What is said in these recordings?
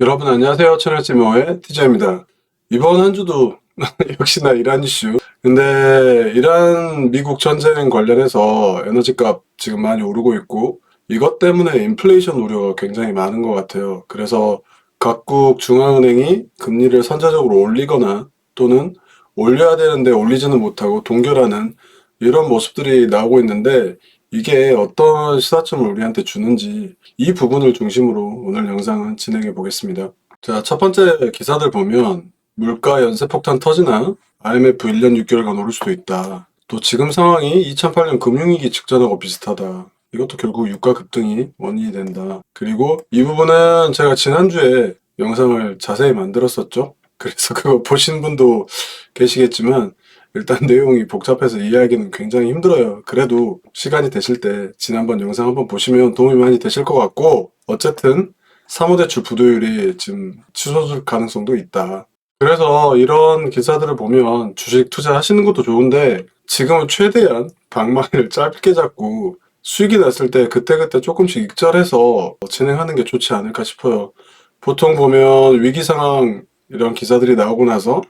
여러분 안녕하세요. 채널지모의 TJ입니다. 이번 한 주도 역시나 이란 이슈. 근데 이란 미국 전쟁 관련해서 에너지값 지금 많이 오르고 있고 이것 때문에 인플레이션 우려가 굉장히 많은 것 같아요. 그래서 각국 중앙은행이 금리를 선제적으로 올리거나 또는 올려야 되는데 올리지는 못하고 동결하는 이런 모습들이 나오고 있는데 이게 어떤 시사점을 우리한테 주는지 이 부분을 중심으로 오늘 영상은 진행해 보겠습니다. 자, 첫 번째 기사들 보면 물가 연쇄 폭탄 터지나 IMF 1년 6개월간 오를 수도 있다. 또 지금 상황이 2008년 금융위기 직전하고 비슷하다. 이것도 결국 유가 급등이 원인이 된다. 그리고 이 부분은 제가 지난주에 영상을 자세히 만들었었죠. 그래서 그거 보신 분도 계시겠지만 일단 내용이 복잡해서 이해하기는 굉장히 힘들어요. 그래도 시간이 되실 때 지난번 영상 한번 보시면 도움이 많이 되실 것 같고 어쨌든 사모대출 부도율이 지금 치솟을 가능성도 있다. 그래서 이런 기사들을 보면 주식 투자하시는 것도 좋은데 지금은 최대한 방망이를 짧게 잡고 수익이 났을 때 그때그때 조금씩 익절해서 진행하는 게 좋지 않을까 싶어요. 보통 보면 위기 상황 이런 기사들이 나오고 나서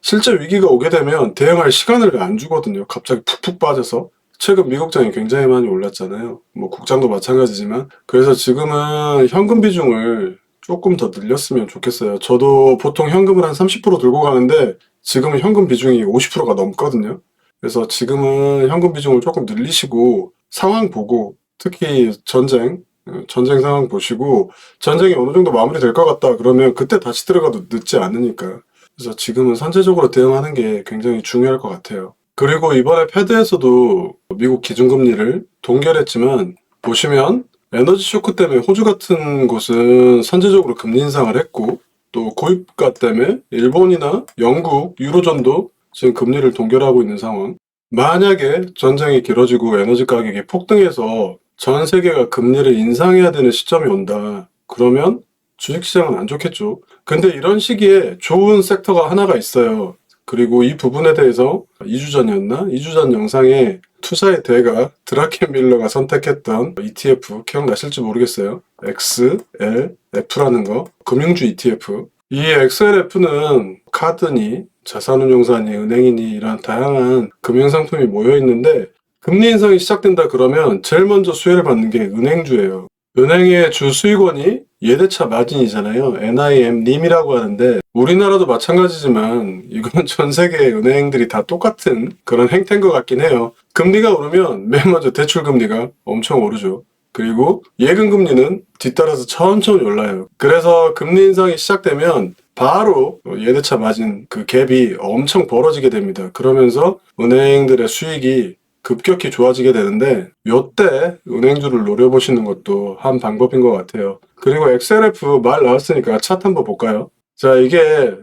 실제 위기가 오게 되면 대응할 시간을 안 주거든요. 갑자기 푹푹 빠져서. 최근 미국장이 굉장히 많이 올랐잖아요. 뭐 국장도 마찬가지지만. 그래서 지금은 현금 비중을 조금 더 늘렸으면 좋겠어요. 저도 보통 현금을 한 30% 들고 가는데 지금은 현금 비중이 50%가 넘거든요. 그래서 지금은 현금 비중을 조금 늘리시고 상황 보고 특히 전쟁 상황 보시고 전쟁이 어느 정도 마무리될 것 같다 그러면 그때 다시 들어가도 늦지 않으니까. 그래서 지금은 선제적으로 대응하는 게 굉장히 중요할 것 같아요. 그리고 이번에 패드에서도 미국 기준금리를 동결했지만 보시면 에너지 쇼크 때문에 호주 같은 곳은 선제적으로 금리 인상을 했고 또 고유가 때문에 일본이나 영국, 유로존도 지금 금리를 동결하고 있는 상황. 만약에 전쟁이 길어지고 에너지 가격이 폭등해서 전 세계가 금리를 인상해야 되는 시점이 온다. 그러면 주식시장은 안 좋겠죠. 근데 이런 시기에 좋은 섹터가 하나가 있어요. 그리고 이 부분에 대해서 2주 전이었나? 2주 전 영상에 투자의 대가 드라켄 밀러가 선택했던 ETF 기억나실지 모르겠어요. XLF라는 거. 금융주 ETF. 이 XLF는 카드니 자산운용사니 은행이니 이런 다양한 금융상품이 모여 있는데 금리 인상이 시작된다 그러면 제일 먼저 수혜를 받는 게 은행주예요. 은행의 주 수익원이 예대차 마진이잖아요. NIM, 님이라고 하는데 우리나라도 마찬가지지만 이건 전 세계 은행들이 다 똑같은 그런 행태인 것 같긴 해요. 금리가 오르면 맨 먼저 대출금리가 엄청 오르죠. 그리고 예금금리는 뒤따라서 천천히 올라요. 그래서 금리 인상이 시작되면 바로 예대차 마진 그 갭이 엄청 벌어지게 됩니다. 그러면서 은행들의 수익이 급격히 좋아지게 되는데 요때 은행주를 노려보시는 것도 한 방법인 것 같아요. 그리고 XLF 말 나왔으니까 차트 한번 볼까요? 자, 이게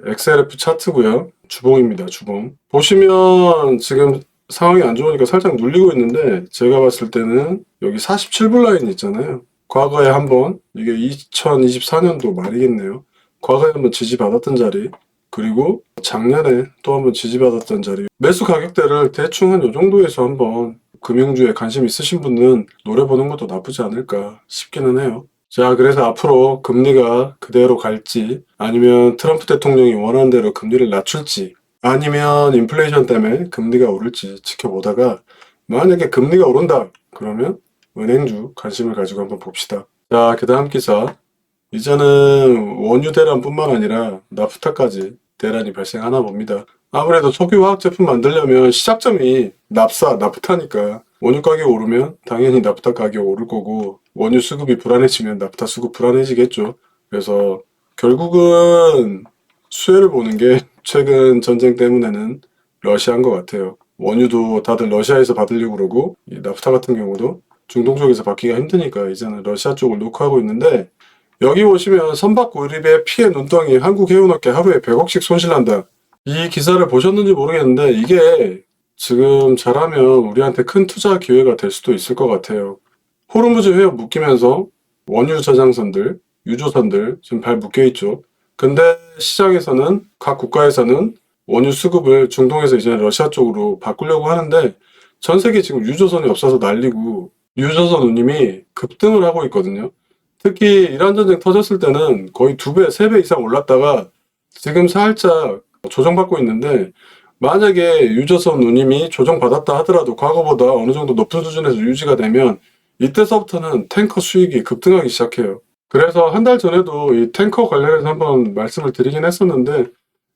XLF 차트고요. 주봉입니다. 주봉. 보시면 지금 상황이 안 좋으니까 살짝 눌리고 있는데 제가 봤을 때는 여기 47불 라인 있잖아요. 과거에 한번 이게 2024년도 말이겠네요. 과거에 한번 지지받았던 자리 그리고 작년에 또 한번 지지받았던 자리 매수 가격대를 대충 한 요 정도에서 한번 금융주에 관심 있으신 분은 노려보는 것도 나쁘지 않을까 싶기는 해요. 자, 그래서 앞으로 금리가 그대로 갈지 아니면 트럼프 대통령이 원하는 대로 금리를 낮출지 아니면 인플레이션 때문에 금리가 오를지 지켜보다가 만약에 금리가 오른다 그러면 은행주 관심을 가지고 한번 봅시다. 자, 그 다음 기사. 이제는 원유 대란뿐만 아니라 나프타까지 대란이 발생하나 봅니다. 아무래도 석유 화학 제품 만들려면 시작점이 나프타니까 원유 가격 오르면 당연히 나프타 가격 오를 거고 원유 수급이 불안해지면 나프타 수급 불안해지겠죠. 그래서 결국은 수혜를 보는 게 최근 전쟁 때문에는 러시아인 것 같아요. 원유도 다들 러시아에서 받으려고 그러고 이 나프타 같은 경우도 중동 쪽에서 받기가 힘드니까 이제는 러시아 쪽을 노크하고 있는데 여기 보시면 선박 고립의 피해 눈덩이 한국 해운업계 하루에 100억씩 손실난다. 이 기사를 보셨는지 모르겠는데 이게 지금 잘하면 우리한테 큰 투자 기회가 될 수도 있을 것 같아요. 호르무즈 해협 묶이면서 원유 저장선들, 유조선들 지금 발 묶여있죠. 근데 시장에서는 각 국가에서는 원유 수급을 중동에서 이제 러시아 쪽으로 바꾸려고 하는데 전 세계 지금 유조선이 없어서 난리고 유조선 운임이 급등을 하고 있거든요. 특히 이란 전쟁 터졌을 때는 거의 2배, 3배 이상 올랐다가 지금 살짝 조정받고 있는데, 만약에 유조선 운임이 조정받았다 하더라도 과거보다 어느 정도 높은 수준에서 유지가 되면 이때서부터는 탱커 수익이 급등하기 시작해요. 그래서 한 달 전에도 이 탱커 관련해서 한번 말씀을 드리긴 했었는데,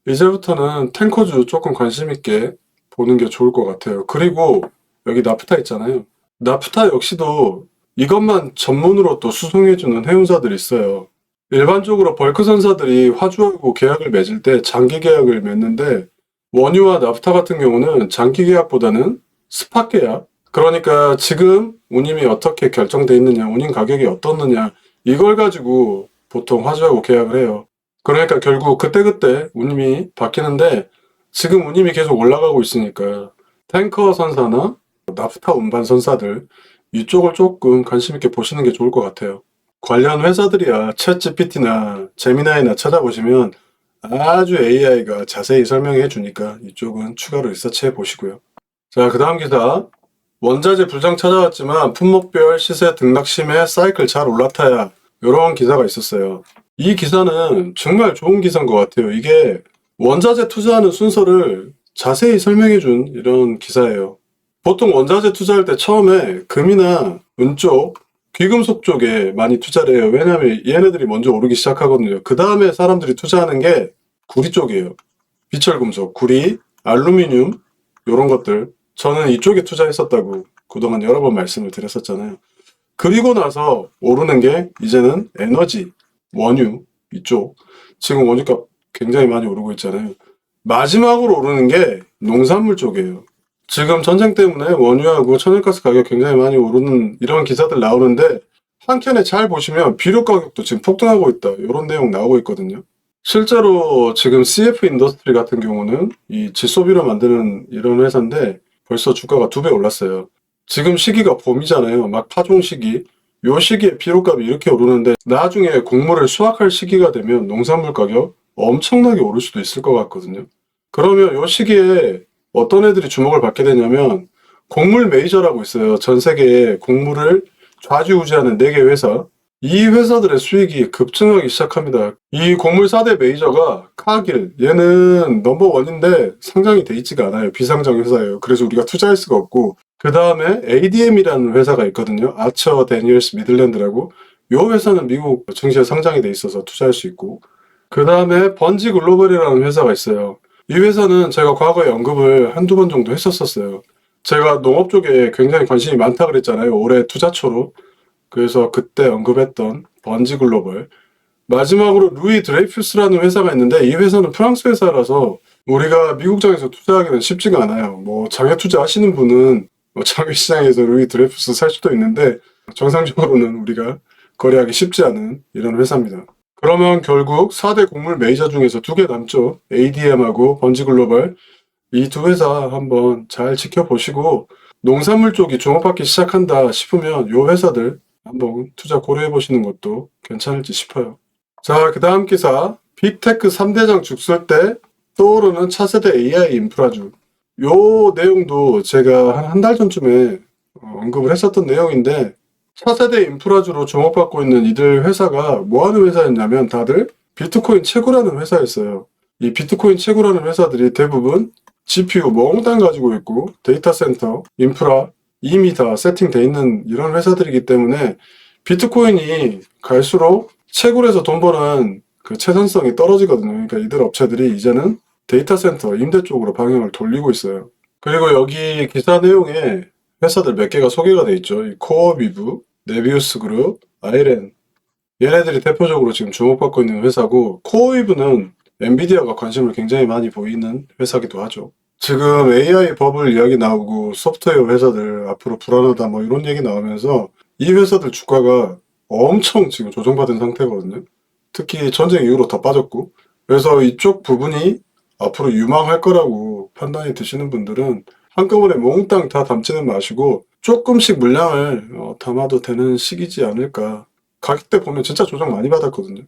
이제부터는 탱커주 조금 관심 있게 보는 게 좋을 것 같아요. 그리고 여기 나프타 있잖아요. 나프타 역시도 이것만 전문으로 또 수송해주는 해운사들이 있어요. 일반적으로 벌크 선사들이 화주하고 계약을 맺을 때 장기 계약을 맺는데, 원유와 나프타 같은 경우는 장기 계약보다는 스팟 계약, 그러니까 지금 운임이 어떻게 결정돼 있느냐, 운임 가격이 어떻느냐, 이걸 가지고 보통 화주하고 계약을 해요. 그러니까 결국 그때그때 운임이 바뀌는데, 지금 운임이 계속 올라가고 있으니까 탱커 선사나 나프타 운반 선사들 이쪽을 조금 관심 있게 보시는 게 좋을 것 같아요. 관련 회사들이야 챗 GPT나 제미나이나 찾아보시면 아주 AI가 자세히 설명해 주니까 이쪽은 추가로 리서치해 보시고요. 자, 그 다음 기사. 원자재 불장 찾아왔지만 품목별 시세 등락심에 사이클 잘 올라타야, 이런 기사가 있었어요. 이 기사는 정말 좋은 기사인 것 같아요. 이게 원자재 투자하는 순서를 자세히 설명해 준 이런 기사예요. 보통 원자재 투자할 때 처음에 금이나 은 쪽, 귀금속 쪽에 많이 투자를 해요. 왜냐하면 얘네들이 먼저 오르기 시작하거든요. 그 다음에 사람들이 투자하는 게 구리 쪽이에요. 비철금속, 구리, 알루미늄 이런 것들. 저는 이쪽에 투자했었다고 그동안 여러 번 말씀을 드렸었잖아요. 그리고 나서 오르는 게 이제는 에너지, 원유 이쪽. 지금 원유값 굉장히 많이 오르고 있잖아요. 마지막으로 오르는 게 농산물 쪽이에요. 지금 전쟁 때문에 원유하고 천연가스 가격 굉장히 많이 오르는 이런 기사들 나오는데, 한켠에 잘 보시면 비료 가격도 지금 폭등하고 있다, 이런 내용 나오고 있거든요. 실제로 지금 CF 인더스트리 같은 경우는 이 질소비료 만드는 이런 회사인데 벌써 주가가 2배 올랐어요. 지금 시기가 봄이잖아요. 막 파종 시기. 요 시기에 비료값이 이렇게 오르는데, 나중에 곡물을 수확할 시기가 되면 농산물 가격 엄청나게 오를 수도 있을 것 같거든요. 그러면 요 시기에 어떤 애들이 주목을 받게 되냐면, 곡물 메이저라고 있어요. 전 세계에 곡물을 좌지우지하는 4개 회사. 이 회사들의 수익이 급증하기 시작합니다. 이 곡물 4대 메이저가 카길, 얘는 넘버원인데 상장이 돼 있지가 않아요. 비상장 회사예요. 그래서 우리가 투자할 수가 없고, 그 다음에 ADM이라는 회사가 있거든요. 아처 데니얼스 미들랜드라고. 이 회사는 미국 증시에 상장이 돼 있어서 투자할 수 있고, 그 다음에 번지 글로벌이라는 회사가 있어요. 이 회사는 제가 과거에 언급을 한두 번 정도 했었어요. 제가 농업 쪽에 굉장히 관심이 많다 그랬잖아요. 올해 투자처로. 그래서 그때 언급했던 번지 글로벌. 마지막으로 루이 드레이푸스라는 회사가 있는데, 이 회사는 프랑스 회사라서 우리가 미국장에서 투자하기는 쉽지가 않아요. 뭐 장외 투자 하시는 분은 장외 시장에서 루이 드레이푸스 살 수도 있는데, 정상적으로는 우리가 거래하기 쉽지 않은 이런 회사입니다. 그러면 결국 4대 곡물 메이저 중에서 2개 남죠. ADM하고 번지 글로벌. 이 2회사 한번 잘 지켜보시고, 농산물 쪽이 주목받기 시작한다 싶으면 이 회사들 한번 투자 고려해 보시는 것도 괜찮을지 싶어요. 자, 그 다음 기사. 빅테크 3대장 죽설 때 떠오르는 차세대 AI 인프라주. 요 내용도 제가 한 달 전쯤에 언급을 했었던 내용인데, 차세대 인프라주로 주목받고 있는 이들 회사가 뭐 하는 회사였냐면, 다들 비트코인 채굴하는 회사였어요. 이 비트코인 채굴하는 회사들이 대부분 GPU 몽땅 가지고 있고, 데이터 센터, 인프라 이미 다 세팅돼 있는 이런 회사들이기 때문에, 비트코인이 갈수록 채굴해서 돈 버는 그 채산성이 떨어지거든요. 그러니까 이들 업체들이 이제는 데이터 센터 임대 쪽으로 방향을 돌리고 있어요. 그리고 여기 기사 내용에 회사들 몇 개가 소개가 돼 있죠. 이 코어비브, 네비우스 그룹, 아이렌. 얘네들이 대표적으로 지금 주목받고 있는 회사고, 코어비브는 엔비디아가 관심을 굉장히 많이 보이는 회사기도 하죠. 지금 AI 버블 이야기 나오고 소프트웨어 회사들 앞으로 불안하다 뭐 이런 얘기 나오면서 이 회사들 주가가 엄청 지금 조정받은 상태거든요. 특히 전쟁 이후로 더 빠졌고. 그래서 이쪽 부분이 앞으로 유망할 거라고 판단이 드시는 분들은 한꺼번에 몽땅 다 담지는 마시고 조금씩 물량을 담아도 되는 시기지 않을까. 가격대 보면 진짜 조정 많이 받았거든요.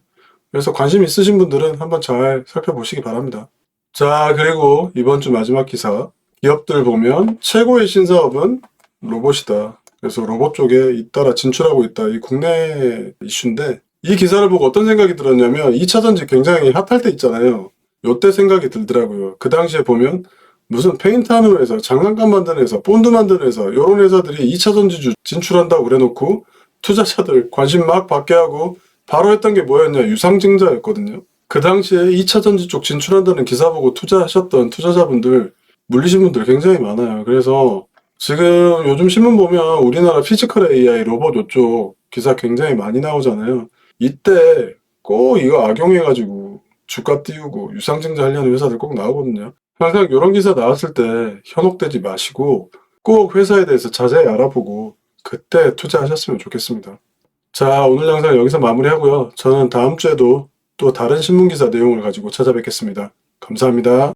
그래서 관심 있으신 분들은 한번 잘 살펴보시기 바랍니다. 자, 그리고 이번 주 마지막 기사. 기업들 보면 최고의 신사업은 로봇이다. 그래서 로봇 쪽에 잇따라 진출하고 있다. 이 국내 이슈인데 이 기사를 보고 어떤 생각이 들었냐면 2차 전지 굉장히 핫할 때 있잖아요. 요때 생각이 들더라고요. 그 당시에 보면 무슨 페인트 하는 회사, 장난감 만드는 회사, 본드 만드는 회사 이런 회사들이 2차 전지주 진출한다고 그래놓고 투자자들 관심 막 받게 하고 바로 했던 게 뭐였냐, 유상증자였거든요. 그 당시에 2차 전지 쪽 진출한다는 기사 보고 투자하셨던 투자자분들 물리신 분들 굉장히 많아요. 그래서 지금 요즘 신문 보면 우리나라 피지컬 AI 로봇 요쪽 기사 굉장히 많이 나오잖아요. 이때 꼭 이거 악용해가지고 주가 띄우고 유상증자 하려는 회사들 꼭 나오거든요. 항상 이런 기사 나왔을 때 현혹되지 마시고 꼭 회사에 대해서 자세히 알아보고 그때 투자하셨으면 좋겠습니다. 자, 오늘 영상 여기서 마무리하고요. 저는 다음 주에도 또 다른 신문 기사 내용을 가지고 찾아뵙겠습니다. 감사합니다.